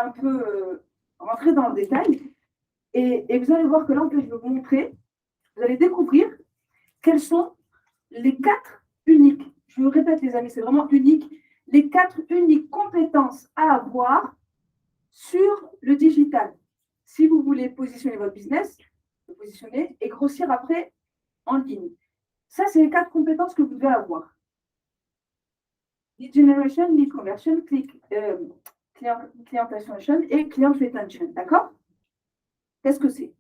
un peu rentrer dans le détail. Et vous allez voir que là, en fait, je vais vous montrer, vous allez découvrir quels sont les 4 uniques, je vous répète les amis, c'est vraiment unique, les 4 uniques compétences à avoir sur le digital. Si vous voulez positionner votre business, le positionner et grossir après en ligne. Ça, c'est les 4 compétences que vous devez avoir. Lead generation, lead conversion, client acquisition et client retention. D'accord? Qu'est-ce que c'est?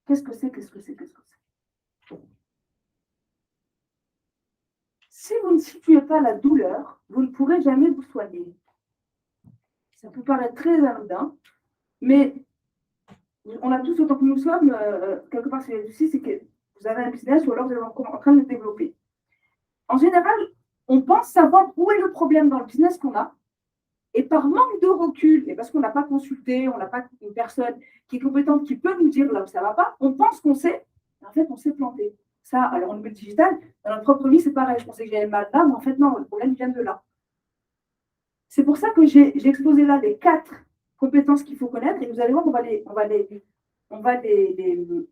Qu'est-ce que c'est? Si vous ne situez pas la douleur, vous ne pourrez jamais vous soigner. Ça peut paraître très anodin, mais on a tous, autant que nous sommes, quelque part, c'est que vous avez un business ou alors vous êtes en train de le développer. En général, on pense savoir où est le problème dans le business qu'on a, et par manque de recul, et parce qu'on n'a pas consulté, on n'a pas une personne qui est compétente, qui peut nous dire là où ça ne va pas, on pense qu'on sait, et en fait, on s'est planté. Ça, alors au niveau digital, dans notre propre vie, c'est pareil. Je pensais que j'avais mal là, mais en fait, non, le problème vient de là. C'est pour ça que j'ai exposé là les 4 compétences qu'il faut connaître, et vous allez voir, on va les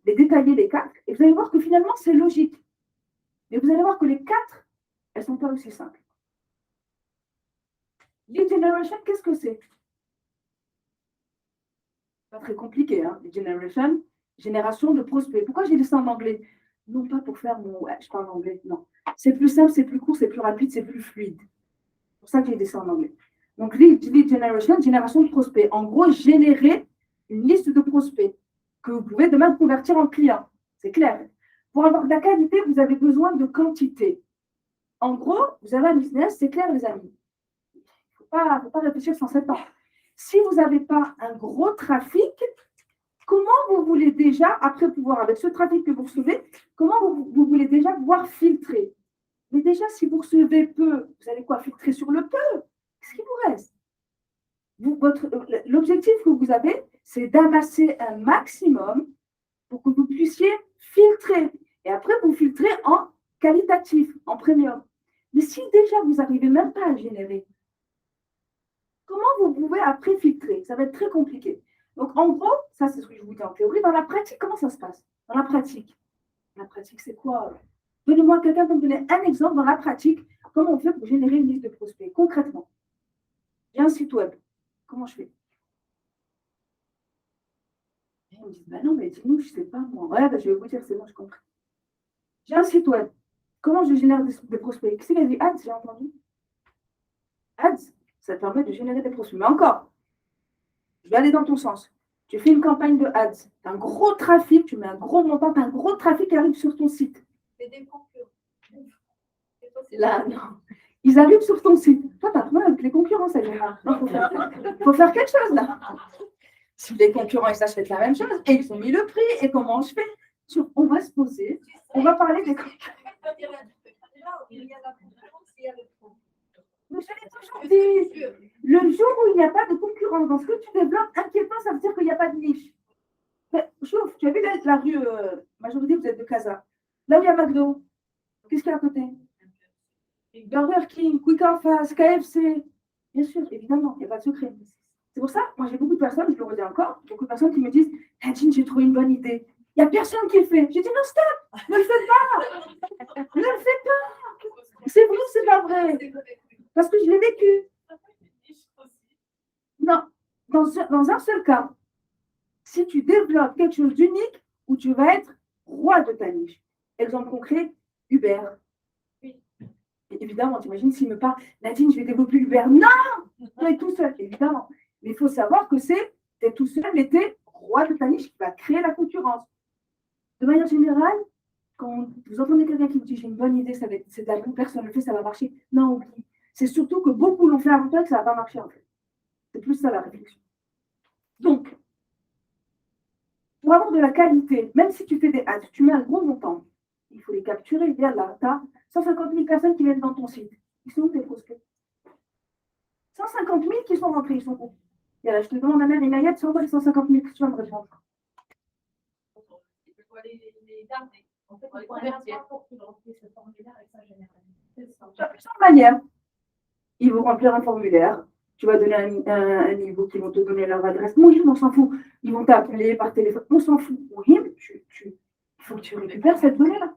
détailler, les 4, et vous allez voir que finalement, c'est logique. Mais vous allez voir que les 4, elles ne sont pas aussi simples. Lead generation, qu'est-ce que c'est? Pas très compliqué, hein? Lead generation, génération de prospects. Pourquoi j'ai dit ça en anglais? Non pas pour faire mon... Ouais, je parle anglais, non. C'est plus simple, c'est plus court, c'est plus rapide, c'est plus fluide. C'est pour ça que j'ai dit ça en anglais. Donc, lead generation, génération de prospects. En gros, générer une liste de prospects que vous pouvez demain convertir en clients. C'est clair. Pour avoir de la qualité, vous avez besoin de quantité. En gros, vous avez un business, c'est clair, les amis. Il ne faut pas réfléchir sans 7 ans. Si vous n'avez pas un gros trafic, comment vous voulez déjà, après pouvoir, avec ce trafic que vous recevez, comment vous voulez déjà pouvoir filtrer? Mais déjà, si vous recevez peu, vous allez quoi? Filtrer sur le peu. Qu'est-ce qui vous reste? L'objectif que vous avez, c'est d'amasser un maximum pour que vous puissiez filtrer. Et après, vous filtrez en qualitatif, en premium. Mais si déjà vous n'arrivez même pas à générer, comment vous pouvez après filtrer? Ça va être très compliqué. Donc, en gros, ça, c'est ce que je vous dis en théorie. Dans la pratique, comment ça se passe? Dans la pratique, c'est quoi? Donnez-moi quelqu'un pour me donner un exemple dans la pratique. Comment on fait pour générer une liste de prospects? Concrètement, j'ai un site web. Comment je fais? Et ils me disent, bah non, mais dis-nous, je ne sais pas moi. Ouais, bah, je vais vous dire, c'est bon, je comprends. J'ai un site web. Comment je génère des prospects? Qui c'est qui a dit Ads, j'ai entendu? Ads, ça te permet de générer des prospects. Mais encore, je vais aller dans ton sens. Tu fais une campagne de ads, tu as un gros trafic, tu mets un gros montant, tu as un gros trafic qui arrive sur ton site. C'est des concurrents. Là, non. Ils arrivent sur ton site. Toi, tu as problème avec les concurrents, ça vient. Il faut faire quelque chose là. Si les concurrents, ils s'achètent la même chose et ils ont mis le prix, et comment je fais? On va se poser, on va parler des concurrents. Mais je l'ai toujours dit, le jour où il n'y a pas de concurrence dans ce que tu développes, inquiètement, ça veut dire qu'il n'y a pas de niche. Mais, chauffe, tu as vu la rue, majorité, vous êtes de Casa. Là où il y a McDo, qu'est-ce qu'il y a à côté? Burger King, Quick en face, KFC. Bien sûr, évidemment, il n'y a pas de secret. C'est pour ça, moi j'ai beaucoup de personnes, je le redis encore, beaucoup de personnes qui me disent Nadine, j'ai trouvé une bonne idée. Il n'y a personne qui le fait. J'ai dit non, stop, ne le faites pas. Ne le faites pas. C'est vrai, c'est pas vrai. Parce que je l'ai vécu. Non, dans un seul cas, si tu développes quelque chose d'unique, où tu vas être roi de ta niche. Exemple concret, Uber. Oui. Évidemment, t'imagines s'il me parle, Nadine, je vais développer Uber. Non, tu es tout seul, évidemment. Mais il faut savoir que tu es tout seul, mais tu es roi de ta niche qui va créer la concurrence. De manière générale, quand vous entendez quelqu'un qui vous dit j'ai une bonne idée, c'est de la bonne personne le fait, ça va marcher. Non, oublie. C'est surtout que beaucoup l'ont fait avant toi et que ça ne va pas marcher en fait. C'est plus ça la réflexion. Donc, pour avoir de la qualité, même si tu fais des ads, tu mets un gros montant, il faut les capturer. Il y a là, tu as 150 000 personnes qui viennent dans ton site. Ils sont où tes prospects? 150 000 qui sont rentrés, ils sont où? Et là, je te demande, Amel et Nayat, c'est les 150 000 que tu vas me répondre. Il faut les garder. En fait, on les convertir pour qu'ils remplissent ce formulaire avec sa généralité. De plusieurs manières. Ils vont remplir un formulaire. tu vas donner un niveau qui vont te donner leur adresse. Mohim, on s'en fout. Ils vont t'appeler par téléphone. On s'en fout. Mohim, il faut que tu récupères cette donnée-là.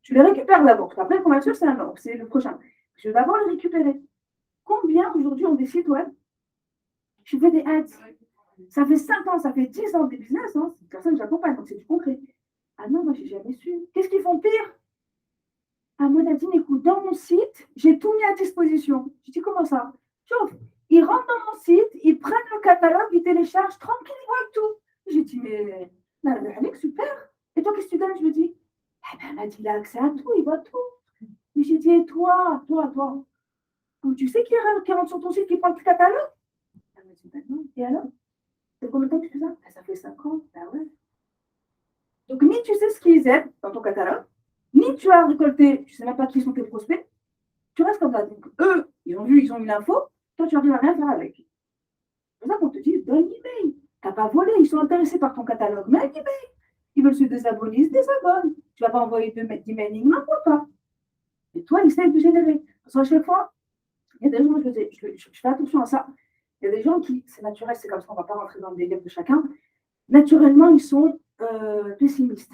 Tu les récupères d'abord. Après, la conversion, c'est un ordre. C'est le prochain. Je vais d'abord les récupérer. Combien aujourd'hui ont des sites web? Je fais des ads. Ça fait 5 ans, ça fait 10 ans des business. Hein. C'est une personne que j'accompagne, donc c'est du concret. Ah non, moi, je n'ai jamais su. Qu'est-ce qu'ils font pire? Ah, moi, Nadine, écoute, dans mon site, j'ai tout mis à disposition. Je dis, comment ça? Sauf, ils rentrent dans mon site, ils prennent le catalogue, ils téléchargent, tranquille, ils voient tout. J'ai dit, mais Alex, super. Et toi, qu'est-ce que tu donnes? Je me dis, eh ben, Nadine, il a accès à tout, il voit tout. Et j'ai dit, et toi, tu sais qui rentre sur ton site, qui prend le catalogue? Elle m'a dit, ben non, et alors? Ça fait combien de temps que tu fais ça? Ben, ça fait 5 ans. Ben ouais. Donc, ni tu sais ce qu'ils aiment dans ton catalogue, ni tu as récolté, tu ne sais même pas qui sont tes prospects, tu restes comme ça. Donc, eux, ils ont vu, ils ont eu l'info, toi, tu n'arrives à rien faire avec. C'est pour ça qu'on te dit, donne l'email. Tu n'as pas volé, ils sont intéressés par ton catalogue, mais un email. Ils veulent se désabonner, ils se désabonnent. Tu ne vas pas envoyer d'emailing, n'importe pas. Et toi, essaye de générer. Parce qu'à chaque fois, il y a des gens, je fais attention à ça. Il y a des gens qui, c'est naturel, c'est comme ça, on ne va pas rentrer dans le délire de chacun. Naturellement, ils sont pessimistes.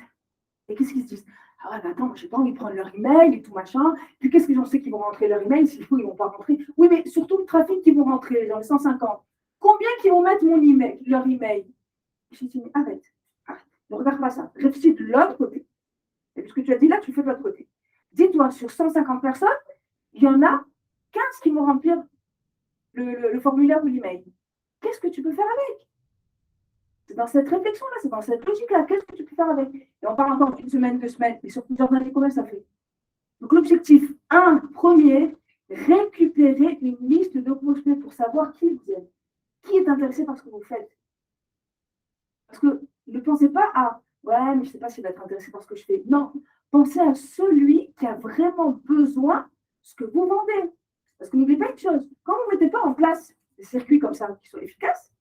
Et qu'est-ce qu'ils se disent? Ah ouais, ben attends, moi, je n'ai pas envie de prendre leur email et tout machin. Puis qu'est-ce que j'en sais qu'ils vont rentrer leur email? S'il faut, ils ne vont pas rentrer. Oui, mais surtout le trafic qui vont rentrer dans les 150. Combien qui vont mettre mon email, leur email? Je dis, mais arrête. Ne regarde pas ça. Réfléchis de l'autre côté. Et ce que tu as dit là, tu fais de l'autre côté. Dis-toi, sur 150 personnes, il y en a 15 qui vont remplir le formulaire ou l'email. Qu'est-ce que tu peux faire avec? C'est dans cette réflexion-là, c'est dans cette logique-là. Qu'est-ce que tu peux faire avec? Et on parle encore d'une semaine, 2 semaines, mais sur plusieurs années, combien ça fait? Donc l'objectif, premier, récupérer une liste de prospects pour savoir qui vous êtes, qui est intéressé par ce que vous faites. Parce que ne pensez pas à ouais, mais je ne sais pas s'il va être intéressé par ce que je fais. Non, pensez à celui qui a vraiment besoin de ce que vous vendez. Parce que n'oubliez pas une chose, quand vous ne mettez pas en place des circuits comme ça qui sont efficaces,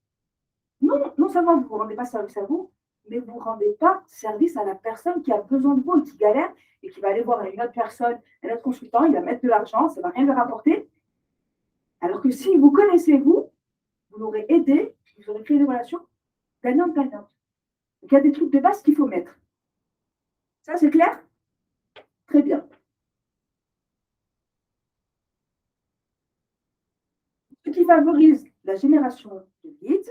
non seulement vous ne vous rendez pas service à vous, mais vous ne rendez pas service à la personne qui a besoin de vous et qui galère et qui va aller voir une autre personne, un autre consultant, il va mettre de l'argent, ça ne va rien lui rapporter. Alors que si vous connaissez vous l'aurez aidé, vous aurez créé des relations gagnantes-gagnantes. Donc il y a des trucs de base qu'il faut mettre. Ça, c'est clair? Très bien. Ce qui favorise la génération de leads,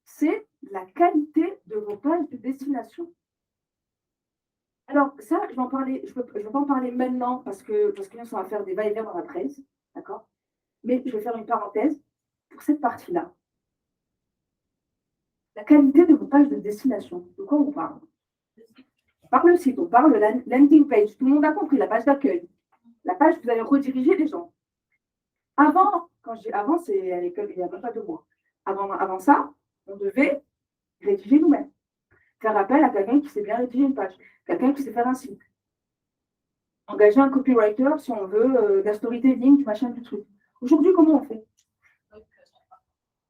c'est la qualité de vos pages de destination. Alors, ça, je vais en parler, je ne vais pas en parler maintenant parce que nous, on va faire des va-et-vient dans la presse, d'accord? Mais je vais faire une parenthèse pour cette partie-là. La qualité de vos pages de destination. De quoi on parle? On parle le site, on parle de la landing page. Tout le monde a compris, la page d'accueil. La page où vous allez rediriger les gens. Avant, quand je dis avant, c'est à l'école, il n'y a même pas 2 mois. Avant ça, on devait rédiger nous-mêmes. Faire appel à quelqu'un qui sait bien rédiger une page, quelqu'un qui sait faire un site. Engager un copywriter si on veut de la storytelling, du machin, du truc. Aujourd'hui, comment on fait?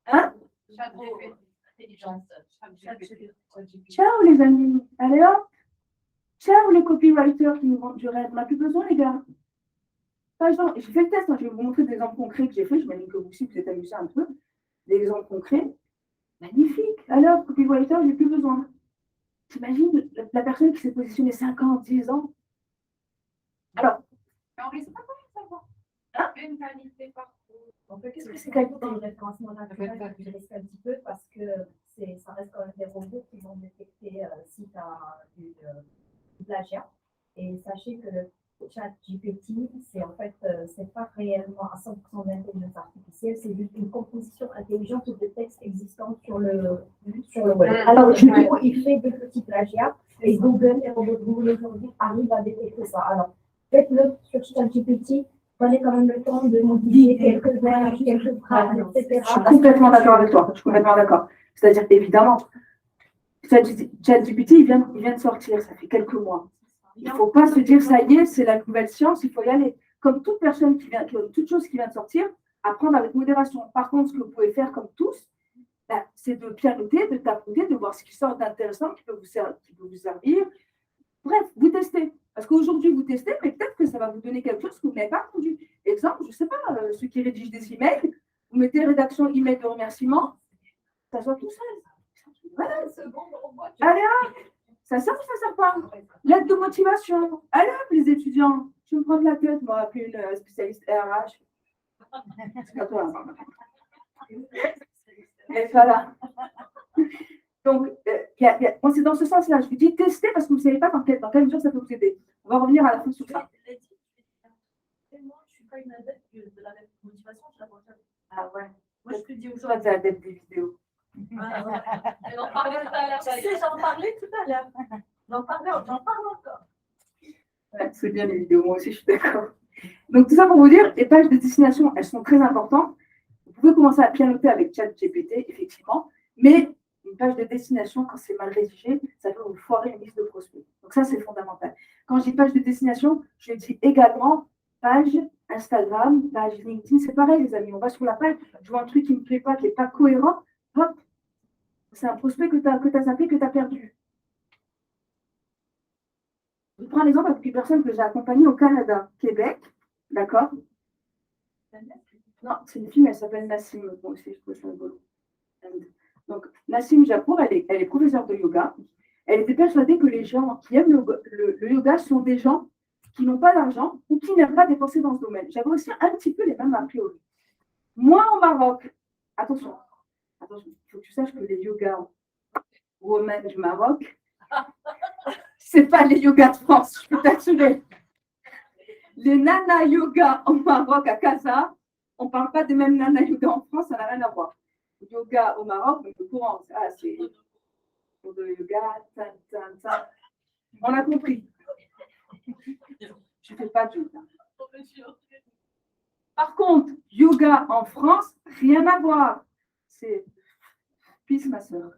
Hein? Ciao les amis, allez hop. Ciao les copywriters qui nous vendent du rêve. On n'a plus besoin les gars. Par exemple, j'ai fait le test, hein, je vais vous montrer des exemples concrets que j'ai fait. J'imagine que vous aussi, vous êtes amusés un peu. Des exemples concrets. Magnifique. Alors, copywriter, j'ai plus besoin. T'imagines la personne qui s'est positionnée 5 ans, 10 ans. Alors. On risque pas de savoir. Une qualité partout. Qu'est-ce que c'est qualité? Dans le référencement naturel, je risque un petit peu parce que ça reste quand même des robots qui vont détecter si tu as du plagiat. Et sachez que le chat GPT, c'est pas réellement à 100% d'intelligence artificielle, c'est juste une composition intelligente de textes existants sur le web. Alors, du coup, il fait des petits plagiats et Google, les robots de Google aujourd'hui arrivent à détecter ça. Alors, faites-le sur chat GPT. Prenez quand même le temps de modifier quelques verbes, quelques phrases, etc. Je suis complètement d'accord avec toi. Je suis complètement d'accord. C'est-à-dire, évidemment, ChatGPT, il vient de sortir, ça fait quelques mois. Il ne faut pas se dire, ça y est, c'est la nouvelle science, il faut y aller. Comme toute personne toute chose qui vient de sortir, apprendre avec modération. Par contre, ce que vous pouvez faire comme tous, c'est de pianoter, de tapoter, de voir ce qui sort d'intéressant, qui peut vous servir. Bref, vous testez. Parce qu'aujourd'hui, vous testez, mais peut-être que ça va vous donner quelque chose que vous n'avez pas entendu. Exemple, je ne sais pas, ceux qui rédigent des emails, vous mettez rédaction email de remerciement, ça sort tout seul. Voilà. Allez, hop, ça sert ou ça ne sert pas? Lettre de motivation. Allez, hop, les étudiants, je me prends de la tête, moi, appeler une spécialiste RH. C'est pas toi. Et voilà. Donc, moi, c'est dans ce sens-là. Je vous dis tester parce que vous ne savez pas dans quelle mesure ça peut vous aider. On va revenir à la fin sur ça. Moi, je ne suis pas une adepte de la motivation, je la vois jamais. Ah ouais. Moi, je te dis Toi, tu es adepte des vidéos. Ah, ouais. Elle en parlait tout à l'heure. Tu sais, j'en parlais tout à l'heure. J'en parle encore. Ouais, c'est bien les vidéos, moi aussi, je suis d'accord. Donc, tout ça pour vous dire, les pages de destination, elles sont très importantes. Vous pouvez commencer à pianoter avec ChatGPT, effectivement, mais une page de destination, quand c'est mal rédigé, ça peut vous foirer une liste de prospects. Donc ça, c'est fondamental. Quand je dis page de destination, je dis également page Instagram, page LinkedIn. C'est pareil, les amis. On va sur la page, je vois un truc qui ne me plaît pas, qui n'est pas cohérent, hop, c'est un prospect que tu as zappé, que tu as perdu. Je prends l'exemple avec une personne que j'ai accompagnée au Canada, Québec, d'accord? Non, c'est une fille, mais elle s'appelle Nassim. Moi aussi, je trouve ça rigolo. Donc, Nassim Japour, elle est professeure de yoga. Elle était persuadée que les gens qui aiment le yoga sont des gens qui n'ont pas d'argent ou qui n'aiment pas dépenser dans ce domaine. J'avais aussi un petit peu les mêmes a priori. Moi, au Maroc, attention, il faut que tu saches que les yogas romains du Maroc, c'est pas les yogas de France, je peux t'assurer. Les nana yoga au Maroc, à Casa, on ne parle pas des mêmes nana yoga en France, ça n'a rien à voir. Yoga au Maroc, le courant, c'est pour le yoga, on a compris. Je ne fais pas de yoga. Par contre, yoga en France, rien à voir. C'est peace, ma soeur.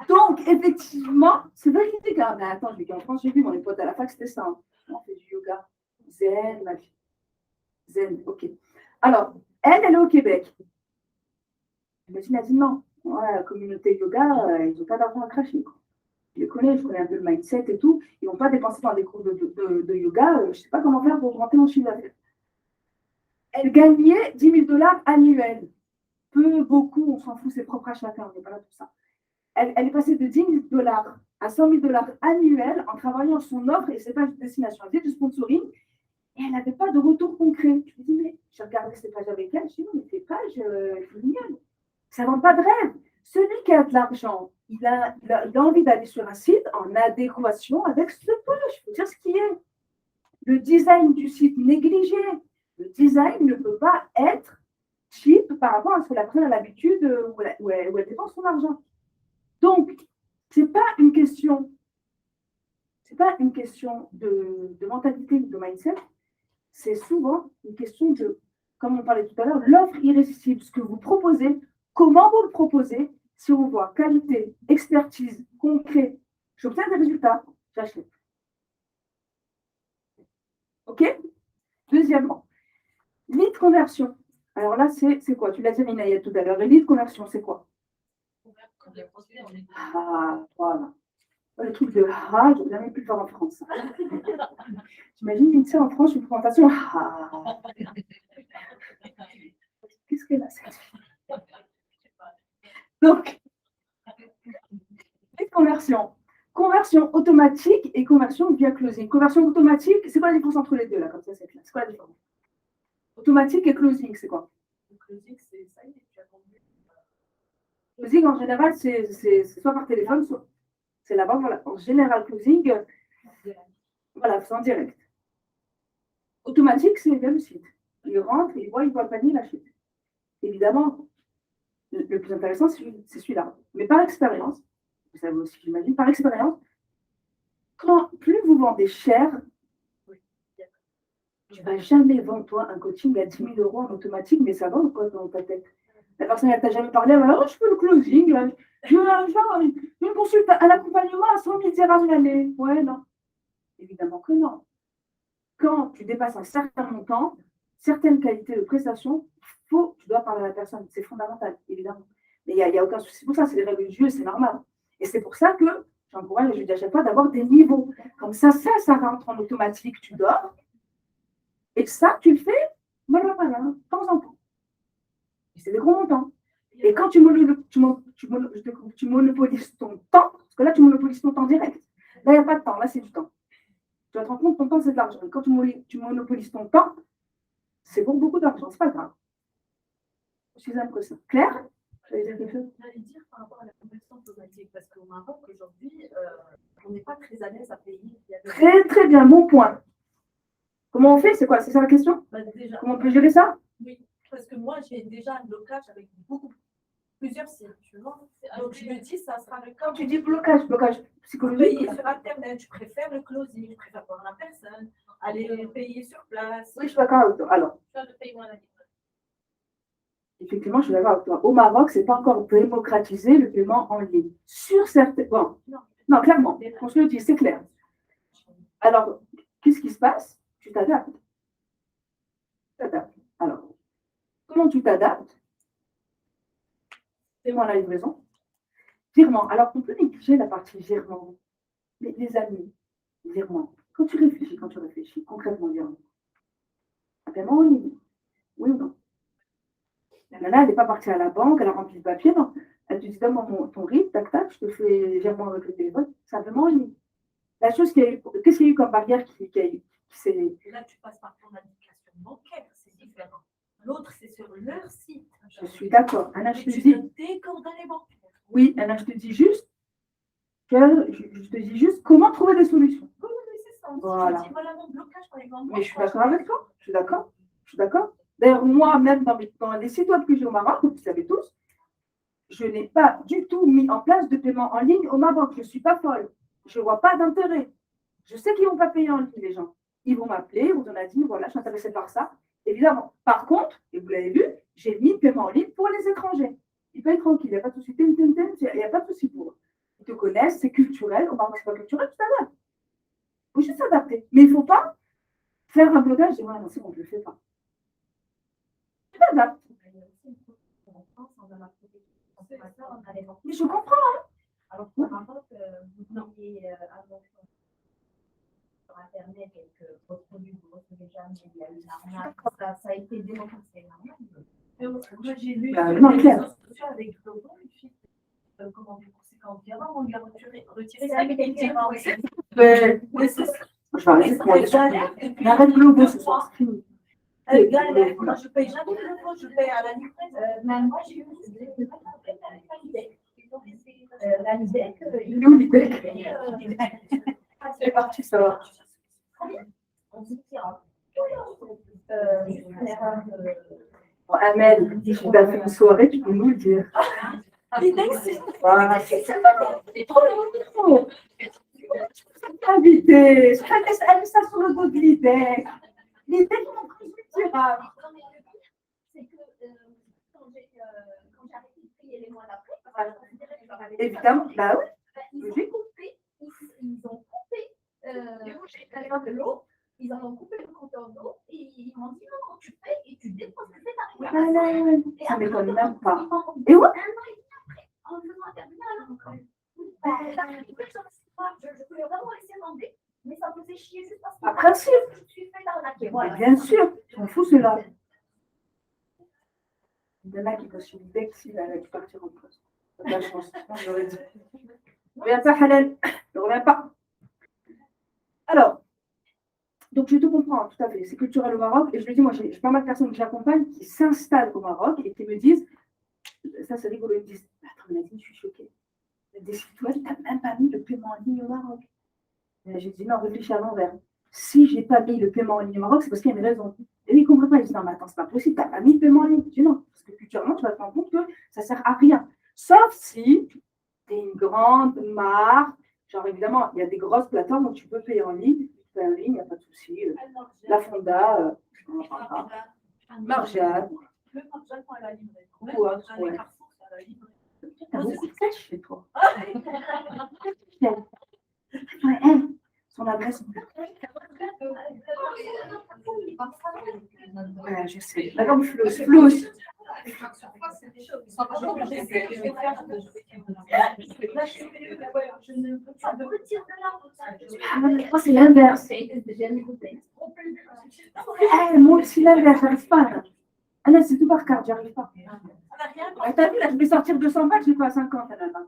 Donc, effectivement, c'est véridique. Hein. Mais attends, je vis en France, j'ai vu mon pote à la fac, c'était ça. Hein. On fait du yoga. Zen, ma vie. Zen, ok. Alors, elle est au Québec. Imagine, elle dit non. Ouais, la communauté yoga, ils n'ont pas d'argent à cracher. Quoi. Je les connais, je connais un peu le mindset et tout. Ils ne vont pas dépenser dans des cours de yoga. Je ne sais pas comment faire pour augmenter mon chiffre d'affaires. Elle gagnait 10 000 $ annuels. Peu, beaucoup, on s'en fout, c'est propre à chacun. On n'est pas là pour ça. Elle est passée de 10 000 $ à 100 000 $ annuels en travaillant son offre et ses pages de destination. Elle faisait du sponsoring et elle n'avait pas de retour concret. Je me dis, mais j'ai regardé ces pages avec elle. Je dis, non, mais tes pages, c'est mignonne. Ça ne vend pas de rêve. Celui qui a de l'argent, il a envie d'aller sur un site en adéquation avec ce poche. Il faut dire ce qui est. Le design du site négligé. Le design ne peut pas être cheap par rapport à ce que la personne a l'habitude où elle dépense son argent. Donc, ce n'est pas une question de mentalité, de mindset, c'est souvent une question de, comme on parlait tout à l'heure, l'offre irrésistible, ce que vous proposez, comment vous le proposez, si on voit qualité, expertise, concret, j'obtiens des résultats, j'achète. OK? Deuxièmement, lead conversion. Alors là, c'est quoi? Tu l'as dit, Inaya, tout à l'heure. Le lead conversion, c'est quoi? Ah, voilà. Le truc de ah, je n'ai jamais pu le faire en France. J'imagine une en France, une présentation. Ah. Qu'est-ce qu'elle a cette fille? Donc, lead conversion. Conversion automatique et conversion via closing. Conversion automatique, c'est quoi la différence entre les deux là? Comme ça, c'est clair. C'est quoi la différence? Automatique et closing, c'est quoi? Closing, c'est ça y est, tu as compris. Closing, en général, c'est soit par téléphone, soit c'est là-bas. Voilà. En général, closing, voilà, c'est en direct. Automatique, c'est via le site. Il rentre, il voit le panier, il achète. Évidemment, le plus intéressant, c'est celui-là. Mais par expérience, vous savez aussi, j'imagine, par expérience, plus vous vendez cher, tu ne vas jamais vendre, toi, un coaching à 10 000 € en automatique, mais ça va ou quoi dans ta tête? La personne, elle ne t'a jamais parlé, oh, je fais le closing, je veux une consulte, un accompagnement à 100 000 dirhams l'année. Ouais, non. Évidemment que non. Quand tu dépasses un certain montant, certaines qualités de prestation, tu dois parler à la personne. C'est fondamental, évidemment. Mais il n'y a aucun souci pour ça, c'est des règles du jeu, c'est normal. Et c'est pour ça que J'encourage, je dis à chaque fois d'avoir des niveaux. Comme ça rentre en automatique, tu dors. Et ça, tu le fais, voilà, de temps en temps. Et c'est des gros montants. Et quand tu monopolises ton temps, parce que là, tu monopolises ton temps direct. Là, il n'y a pas de temps, là, c'est du temps. Tu vas te rendre compte, ton temps, c'est de l'argent. Et quand tu monopolises ton temps, c'est pour beaucoup d'argent, c'est pas grave. Aussi simple que ça. Claire? J'allais dire par rapport à la conversion automatique, parce qu'au Maroc, aujourd'hui, on n'est pas très à l'aise à payer. Très, très bien, bon point. Comment on fait? C'est quoi? C'est ça la question? Déjà, comment on peut gérer ça? Oui, parce que moi, j'ai déjà un blocage avec plusieurs sites, tu vois. Donc, je me dis, ça sera le cas. Tu dis blocage psychologique. Payer sur Internet, je préfère le closing, je préfère voir la personne, aller payer sur place. Oui, je suis d'accord avec toi. Alors, le paiement à la livraison. effectivement, je suis d'accord avec toi. Au Maroc, ce n'est pas encore démocratisé le paiement en ligne. Sur certains. Bon, non, clairement, on se le dit, c'est clair. Alors, qu'est-ce qui se passe? Tu t'adaptes. Alors, comment tu t'adaptes? Paiement à la livraison. Virement. Alors, on peut négliger la partie virement. Les amis, virement. Quand tu réfléchis, concrètement, virement. Un paiement en ligne. Oui ou non? La nana, elle n'est pas partie à la banque, elle a rempli le papier, non. Elle te dit, donne-moi ton RIB, tac, tac, je te fais virement avec le téléphone, simplement en ligne. La chose qu'il y a eu, qu'est-ce qu'il y a eu comme barrière qui s'est. Là, tu passes par ton indication bancaire, c'est différent. L'autre, c'est sur leur site. Je suis d'accord. Anna, je te Tu dis. donnes tes coordonnées bancaires. Oui, Anna, je te dis juste comment trouver des solutions. Oui, c'est ça. Voilà. Je te dis, voilà mon blocage, par exemple. Mais je suis d'accord avec toi. Je suis d'accord. D'ailleurs, moi, même dans les sites web que j'ai au Maroc, vous savez tous, je n'ai pas du tout mis en place de paiement en ligne au Maroc. Je ne suis pas folle. Je ne vois pas d'intérêt. Je sais qu'ils ne vont pas payer en ligne, les gens. Ils vont m'appeler, on a dit, voilà, je suis intéressée par ça. Évidemment. Par contre, et vous l'avez vu, j'ai mis paiement en ligne pour les étrangers. Ils payent tranquille, il n'y a pas de souci. Il n'y a pas de souci pour eux. Ils te connaissent, c'est culturel. Au Maroc, ce n'est pas culturel, tu t'adaptes. Il faut juste s'adapter. Mais il ne faut pas faire un blocage et voilà, non, c'est bon, je ne le fais pas. Tu t'adaptes. Mais je comprends. Hein. Alors, pour Maroc, vous voyez sur Internet quelques produits que vous recevez jamais, il y a une arnaque, ça a été démocratisé. Moi, j'ai lu Bah, sur non, les clair. réseaux sociaux avec Globo, une fille, comment dire, conséquent virement, on lui a retiré C'est 5 000 avec dirhams. Mais c'est ça. je vais arrêter de prendre. Mais arrête Globo ce soir, c'est fini. Elle galère. Moi, je ne paye jamais le Globo, je paye à la livraison. Même moi, j'ai eu la LIDEC. Il est où l'idée? C'est parti, ça va. On se tira. Une erreur de... Bon, Amel, si tu as fait une soirée, tu peux nous le dire. L'IDEC, c'est Voilà. c'est trop long. Invité, elle met ça sur le dos de l'idée. L'idée qui m'ont pris le tirage. C'est que quand j'ai arrêté de payer les mois d'après, parce que je considérais que je leur avais fait Évidemment, bah oui. ils ont coupé de l'eau, ils en ont coupé le compteur d'eau et ils m'ont dit non, tu payes et tu déposes le fait d'arriver. Ça ne m'étonne même pas. Et ouais. Un an et demi après, en faisant un terminal. Je voulais vraiment laisser demander, mais ça me faisait chier juste parce que Par principe. je me suis fait arnaquer. Mais Voilà. bien sûr, on fout cela. Il y en a qui peuvent suivre dès que s'il a dû partir en poste. Pas de chance, j'aurais dit. Ne reviens pas, Halal. Ne reviens pas. Alors, donc je te comprends tout à fait. C'est culturel au Maroc. Et je le dis, moi, j'ai pas mal de personnes que j'accompagne qui s'installent au Maroc et qui me disent, ça c'est rigolo, ils me disent, attends, Nadine, je suis choquée. Des sites web, tu n'as même pas mis le paiement en ligne au Maroc. J'ai dit, non, réfléchis à l'envers. Si je n'ai pas mis le paiement en ligne au Maroc, c'est parce qu'il y a une raison. Et ils ne comprennent pas. Ils disent, non, mais attends, c'est pas possible, tu n'as pas mis le paiement en ligne. Je dis, non, parce que culturellement, tu vas te rendre compte que ça ne sert à rien. Sauf si tu es une grande marque. Genre, évidemment, il y a des grosses plateformes où tu peux payer en ligne. Tu payes en ligne, il n'y a pas de souci. La Fonda, Marjane. Le Marjane, quand elle a livré. Ouais. T'as beaucoup de cash chez toi. Son adresse. Ouais, je sais. Madame Flous. c'est des choses. Ça me retire de là. Moi, c'est l'inverse. Moi aussi, l'inverse, j'arrive pas. Là. Ah là, c'est tout par carte, j'arrive pas. Ah, t'as vu, là, je vais sortir 200 balles, je vais pas à 50. Là, là.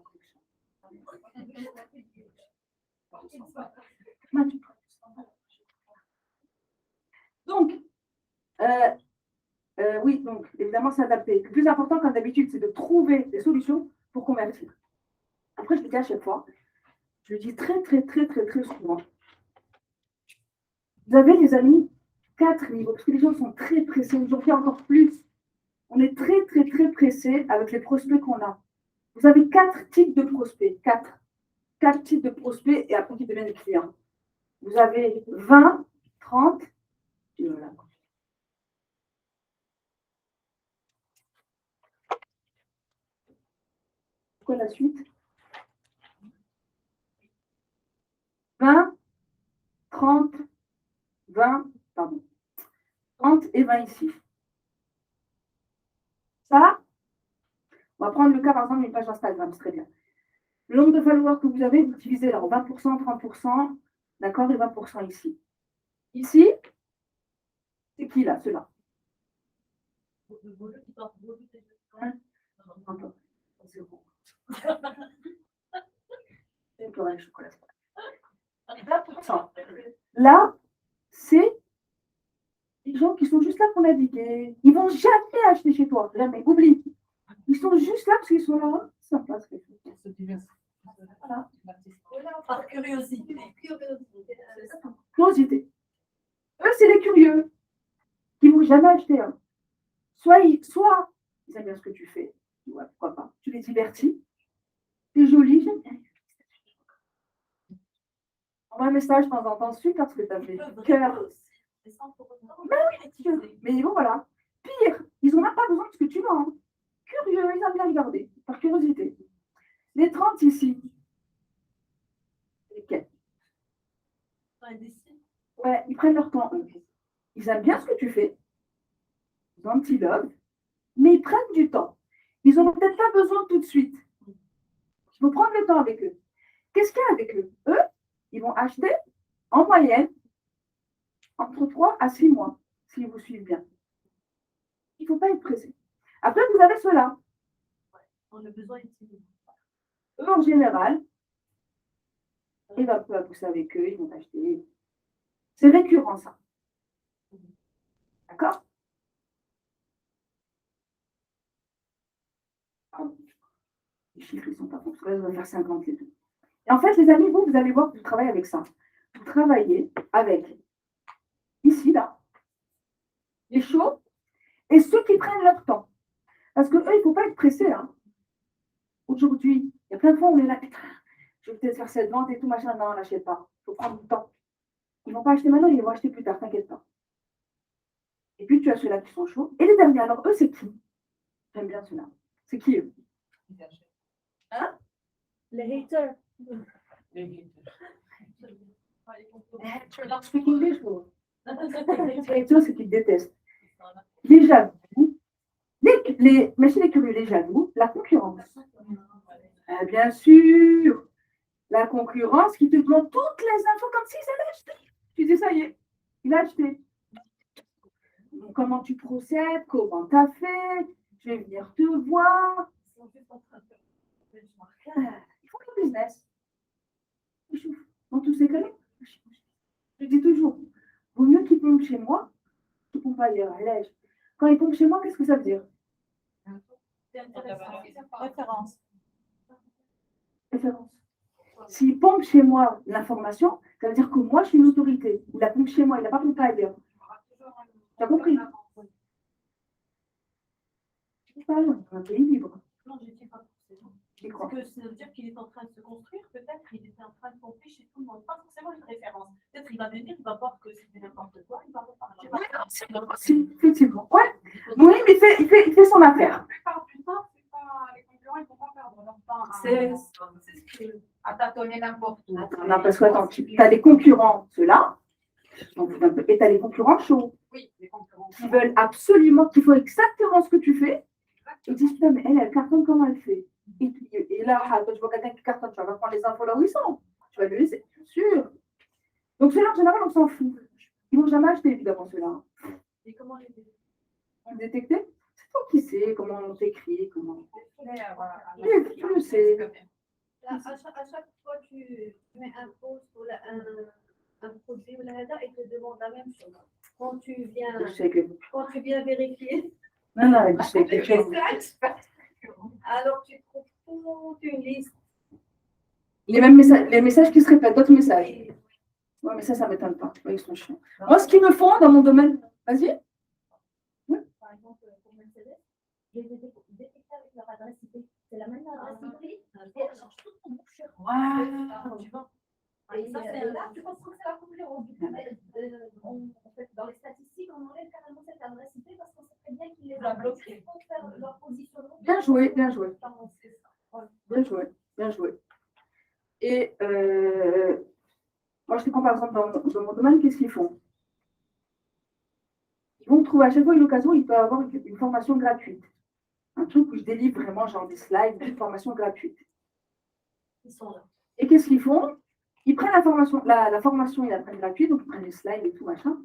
Donc, oui, donc, évidemment, s'adapter. Le plus important, comme d'habitude, c'est de trouver des solutions pour convertir. Après, je le dis à chaque fois, je le dis très souvent. Vous avez, les amis, 4 niveaux, parce que les gens sont très pressés. Aujourd'hui, encore plus. On est très pressés avec les prospects qu'on a. Vous avez 4 types de prospects. 4 types de prospects et après qui deviennent des clients. Vous avez 20, 30, et voilà. Quoi la suite? 20, 30, 20, pardon. 30 et 20 ici. Ça, on va prendre le cas par exemple d'une page Instagram, c'est très bien. Le nombre de followers que vous avez, vous divisez là en 20%, 30%, d'accord, et 20% ici. Ici, c'est qui là, ceux-là? Hein? C'est bon. C'est correct, chocolat. 20%. Là, c'est les gens qui sont juste là pour naviguer. Ils ne vont jamais acheter chez toi, jamais, oublie. Ils sont juste là parce qu'ils sont là. Ça passe. Voilà. Par curiosité. Curiosité. Eux, c'est les curieux qui ne vont jamais acheter. Hein. Soit ils aiment bien ce que tu fais. Ouais, pourquoi pas. Tu les divertis. C'est joli, j'aime bien. Envoie un message de temps en temps, super ce que tu as fait. Cœur. Mais bon, voilà. Pire, ils n'ont même pas besoin de ce que tu vends. Hein. Curieux, ils aiment bien regarder, par curiosité. Les 30 ici. Lesquels? Ouais, ils prennent leur temps. Ils aiment bien ce que tu fais. Ils ont un petit love, mais ils prennent du temps. Ils n'ont peut-être pas besoin tout de suite. Il faut prendre le temps avec eux. Qu'est-ce qu'il y a avec eux? Eux, ils vont acheter en moyenne entre 3 à 6 mois, s'ils vous suivent bien. Il ne faut pas être pressé. Après, vous avez ceux-là. On a besoin d'utiliser. Eux, en général, il va peu à pousser avec eux, ils vont acheter. C'est récurrent, ça. D'accord? Pardon. Les chiffres, ils ne sont pas bons. Parce que là, je vais faire 50 les deux. Et en fait, les amis, vous allez voir que vous travaillez avec ça. Vous travaillez avec, ici, là, les chauds et ceux qui prennent leur temps. Parce que eux, il ne faut pas être pressé. Hein. Aujourd'hui, il y a plein de fois où on est là, putain, je vais peut-être faire cette vente et tout, machin. Non, n'achète pas. Il faut prendre du temps. Ils ne vont pas acheter maintenant, ils vont acheter plus tard, t'inquiète pas. Et puis, tu as ceux-là qui sont chauds. Et les derniers, alors, eux, c'est qui? J'aime bien ceux-là. C'est qui, eux? Hein? Les haters. Les haters speak English, bro. Les haters, c'est qu'ils détestent. Les jaloux, mais chez les curieux, les jaloux, la concurrence. Ah, bien sûr, la concurrence qui te demande toutes les infos comme s'ils allaient acheter. Tu dis, ça y est, il a acheté. Donc, comment tu procèdes, comment tu as fait, je vais venir te voir. Il faut le business. Dans tous ces cas-là, je dis toujours, vaut mieux qu'ils pompent chez moi qu'ils pompent ailleurs. Quand ils pompent chez moi, qu'est-ce que ça veut dire? Référence. Référence. S'ils pompent chez moi l'information, ça veut dire que moi, je suis une autorité. Il la pompe chez moi, il n'a pas pompé ailleurs. Tu as compris? C'est pas un pays libre. Non, je ne dis pas forcément. Parce que ça veut dire qu'il est en train de se construire, peut-être qu'il était en train de pomper chez tout le monde, pas forcément une référence. Peut-être qu'il va venir, il va voir que c'était n'importe quoi, il va reparler. c'est possible, effectivement. Ouais. Oui, mais il fait son affaire. Plus tard, c'est pas les concurrents, ils ne vont pas perdre leur temps À tâtonner n'importe où. Non, parce que attends, tu as les concurrents, ceux-là, et tu as les concurrents chauds. Oui, les concurrents. Qui veulent absolument, qui font exactement ce que tu fais, Ils disent, putain, mais elle cartonne, comment elle fait? Et là, quand tu vois quelqu'un qui cartonne, tu vas prendre les infos là où ils sont. Tu vas le laisser, bien sûr. Donc, ceux-là, en général, on s'en fout. Ils vont jamais acheter, évidemment, ceux-là. Et comment les Détecter? C'est toi qui sais comment on t'écrit, comment. Voilà. Tu le sais. À chaque fois que tu mets un post ou un produit ou là, il te demande la même chose. Quand tu viens vérifier, Non, non, je sais quelque chose. alors tu trouves toute une liste. Les messages qui se répètent, d'autres messages. Ouais, mais ça m'étonne pas. Ouais, ils sont chiants. Moi, ce qu'ils me font dans mon domaine, vas-y. Par exemple, pour Mercedes, je les ai détectés avec leur adresse IP. C'est la même adresse IP. Et elle change tout ton boucher. Wow. Et ça, c'est là, tu penses que c'est la concurrence. En fait, dans les statistiques, on enlève carrément cette adresse IP parce qu'on sait très bien qu'ils les ont bloqués pour faire leur positionnement. Bien joué, bien joué. Bien joué, bien joué. Et moi, je te prends par exemple dans mon domaine, qu'est-ce qu'ils font? Ils vont trouver à chaque fois une occasion, ils peuvent avoir une formation gratuite. Un truc où je délivre vraiment genre des slides, une formation gratuite. Ils sont là. Et qu'est-ce qu'ils font? Ils prennent la formation, ils la prennent gratuite, donc ils prennent les slides et tout, machin.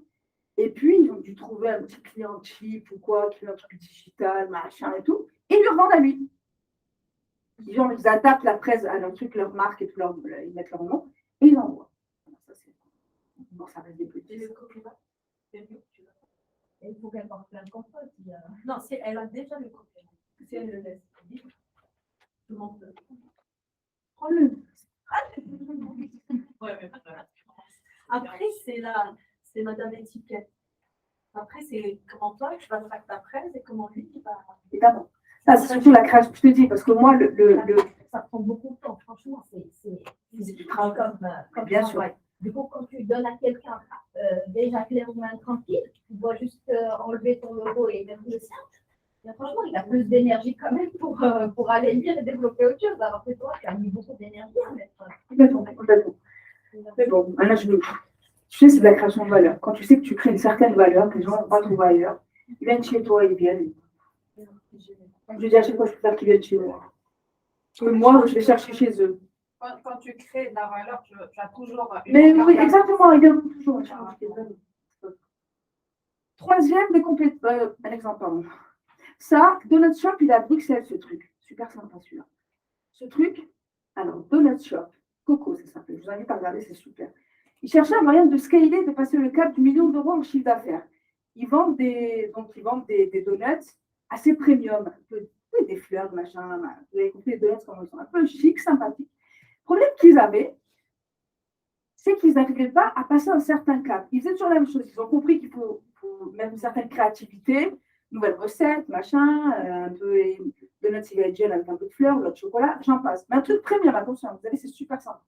Et puis, ils ont dû trouver un petit client cheap ou quoi, qui veut un truc digital, machin et tout, et ils lui revendent à lui. Genre, ils attaquent la presse à leur truc, leur marque et tout, ils mettent leur nom, et ils envoient. Ça, bon, ça reste des petits. Et le copyright, c'est mieux, tu vois. Il faut qu'elle porte plein de contrôle. Non, elle a déjà le copyright. Si elle le laisse libre, tout le monde peut. Prends-le. Ouais, mais après, c'est Madame Étiquette. Après, c'est comment toi, tu vas faire ta presse et comment lui, il va. Évidemment. Ça, c'est surtout la création, je te dis, parce que moi, Ça prend beaucoup de temps, franchement. c'est du travail. Comme Bien sûr. travail. Du coup, quand tu donnes à quelqu'un déjà clairement tranquille, tu dois juste enlever ton logo et mettre le sien. Et franchement, il a plus d'énergie quand même pour aller lire et développer autre chose. Alors que toi, tu as mis beaucoup d'énergie à mettre. Complètement. Mais bon, là, tu sais, c'est de la création de valeur. Quand tu sais que tu crées une certaine valeur, que les gens ne vont pas trouver ailleurs, ils viennent chez toi, ils viennent. Je dis à chaque fois, je préfère qu'ils viennent chez moi. Parce que moi, je vais chercher chez eux. Quand tu crées de la valeur, tu as toujours une Mais valeur. oui, exactement, ils viennent toujours. Troisième des compétences. Un exemple, pardon. Ça, Donut Shop, il est à Bruxelles, ce truc. Super sympa, celui-là. Ce truc, alors, Donut Shop, Coco, c'est simple. Je vous invite à regarder, c'est super. Ils cherchaient un moyen de scaler, de passer le cap du million d'euros en chiffre d'affaires. Ils vendent des donuts assez premium, un peu, des fleurs, machin. Vous avez compris, les donuts, comment ils sont un peu chic, sympathiques. Le problème qu'ils avaient, c'est qu'ils n'arrivaient pas à passer un certain cap. Ils faisaient toujours la même chose. Ils ont compris qu'il faut même une certaine créativité, nouvelles recettes, machin, un peu donuts gel avec un peu de fleurs, de chocolat, j'en passe. Mais un truc premium, attention, vous savez, c'est super simple.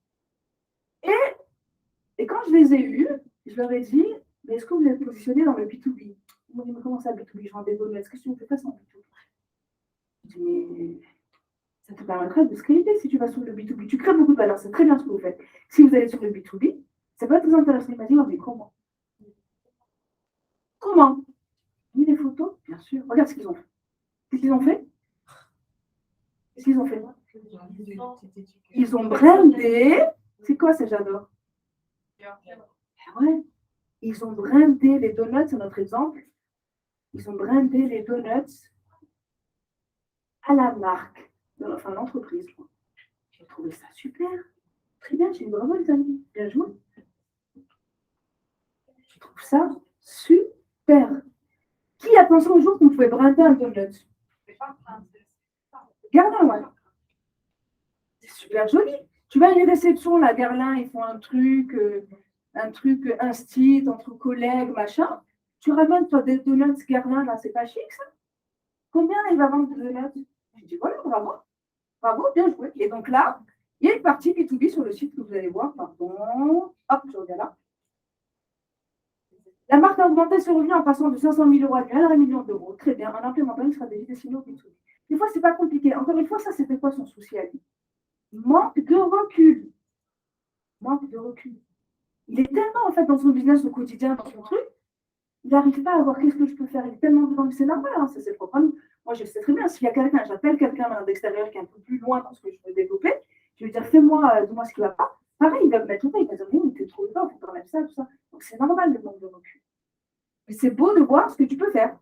Et quand je les ai eus, je leur ai dit, mais est-ce que vous êtes positionné dans le B2B? Ils m'ont dit, mais comment ça, B2B? Je vends des donuts. Qu'est-ce que tu me fais pas sans B2B? Je dis, mais ça te permettra de scaler si tu vas sur le B2B. Tu crées beaucoup de valeur, c'est très bien ce que vous faites. Si vous allez sur le B2B, ça peut être très intéressant. Il m'a dit, mais comment? Comment? Mis des photos, bien sûr. Regarde ce qu'ils ont fait. Qu'est-ce qu'ils ont fait? Qu'est-ce qu'ils ont fait? Ils ont brandé. C'est quoi ça, j'adore? Ouais. Ils ont brandé les donuts, c'est notre exemple. Ils ont brandé les donuts à la marque, enfin l'entreprise. J'ai trouvé ça super. Très bien, j'ai une bravo les amis. Bien joué. Je trouve ça super. Qui a pensé au jour qu'on pouvait brander un donut? Garlin, ouais. C'est super joli. Tu vas à une réception, là, Garlin, ils font un truc instit, entre collègues, machin. Tu ramènes, toi, des donuts Garlin, là, c'est pas chic, ça? Combien il va vendre de donuts? Je dis, voilà, bravo. Bravo, bien joué. Et donc là, il y a une partie B2B sur le site que vous allez voir. Pardon. Hop, je reviens là. La marque a augmenté ses revenus en passant de 500 000 euros annuels à 1 million d'euros. Très bien, en implémentant une stratégie destinée au B2B. Des fois, ce n'est pas compliqué. Encore une fois, ça, c'était quoi son souci à lui? Manque de recul. Manque de recul. Il est tellement, en fait, dans son business au quotidien, dans son truc, il n'arrive pas à voir qu'est-ce que je peux faire. Il est tellement devant, c'est normal, hein, c'est propre à nous. Moi, je sais très bien, s'il y a quelqu'un, j'appelle quelqu'un maintenant d'extérieur qui est un peu plus loin dans ce que je veux développer, je vais dire, fais-moi, dis-moi ce qui ne va pas. Pareil, il va me mettre le temps, il va dire, non, tu trop pas, il faut pas mettre ça, tout ça. Donc, c'est normal le manque de recul. Mais c'est beau de voir ce que tu peux faire.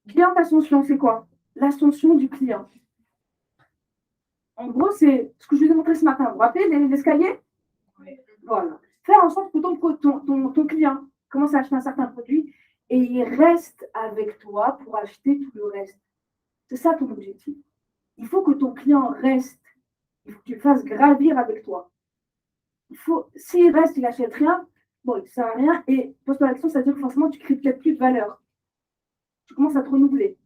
Client ascension, c'est quoi? L'ascension du client. En gros, c'est ce que je vous ai montré ce matin. Vous vous rappelez l'escalier? Oui. Voilà. Faire en sorte que ton client commence à acheter un certain produit et il reste avec toi pour acheter tout le reste. C'est ça ton objectif. Il faut que ton client reste. Il faut que tu le fasses gravir avec toi. S'il reste, il n'achète rien, bon, il ne sert à rien. Et pose-toi la question, ça veut dire que forcément, tu ne crées peut-être plus de valeur. Tu commences à te renouveler.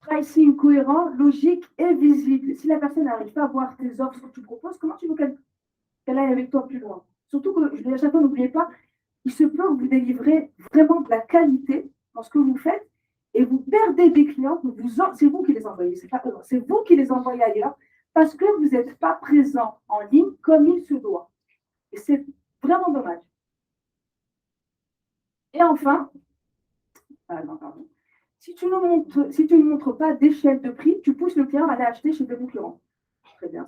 Pricing cohérent, logique et visible. Si la personne n'arrive pas à voir tes offres, ce que tu proposes, comment tu veux qu'elle aille avec toi plus loin? Surtout que, je le dis à chaque fois, n'oubliez pas, il se peut que vous délivrez vraiment de la qualité dans ce que vous faites et vous perdez des clients, c'est vous qui les envoyez, c'est pas eux, c'est vous qui les envoyez ailleurs parce que vous n'êtes pas présent en ligne comme il se doit. Et c'est vraiment dommage. Et enfin, non, pardon. Si tu ne montres pas d'échelle de prix, tu pousses le client à aller acheter chez des concurrents. Très bien,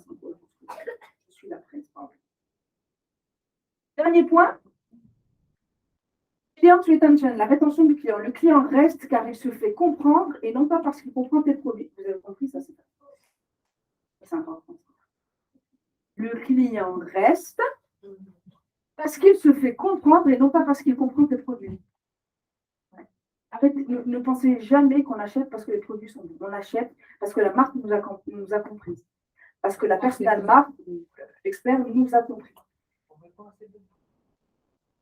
je suis la presse. Dernier point, client retention, la rétention du client. Le client reste car il se fait comprendre et non pas parce qu'il comprend tes produits. Vous avez compris, ça c'est important. Le client reste parce qu'il se fait comprendre et non pas parce qu'il comprend tes produits. Arrêtez, ne pensez jamais qu'on achète parce que les produits sont bons. On achète parce que la marque nous a compris. Parce que la personnelle marque, l'expert, nous a compris.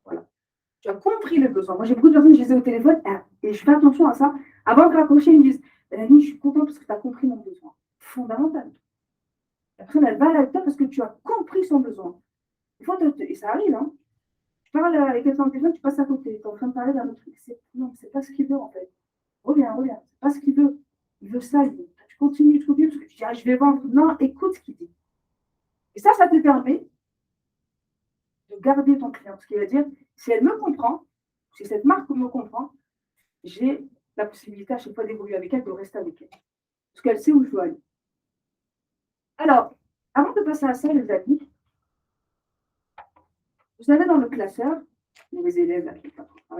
Voilà. Tu as compris le besoin. Moi, j'ai beaucoup de personnes qui je les ai au téléphone et je fais attention à ça. Avant de raccrocher, ils me disent Annie, je suis contente parce que tu as compris mon besoin. Fondamental. La personne, elle va avec toi parce que tu as compris son besoin. Et ça arrive, hein. Tu parles avec quelqu'un au téléphone, tu passes à côté. Tu es en train de parler d'un autre truc. Non, c'est pas ce qu'il veut en fait. Reviens. C'est pas ce qu'il veut. Il veut ça. Tu continues tout bien parce que tu dis je vais vendre. Non, écoute ce qu'il dit. Et ça te permet de garder ton client. Ce qui veut dire, si elle me comprend, si cette marque me comprend, j'ai la possibilité à chaque fois d'évoluer avec elle, de rester avec elle. Parce qu'elle sait où je veux aller. Alors, avant de passer à ça, les amis, vous savez, dans le classeur, mes élèves, là,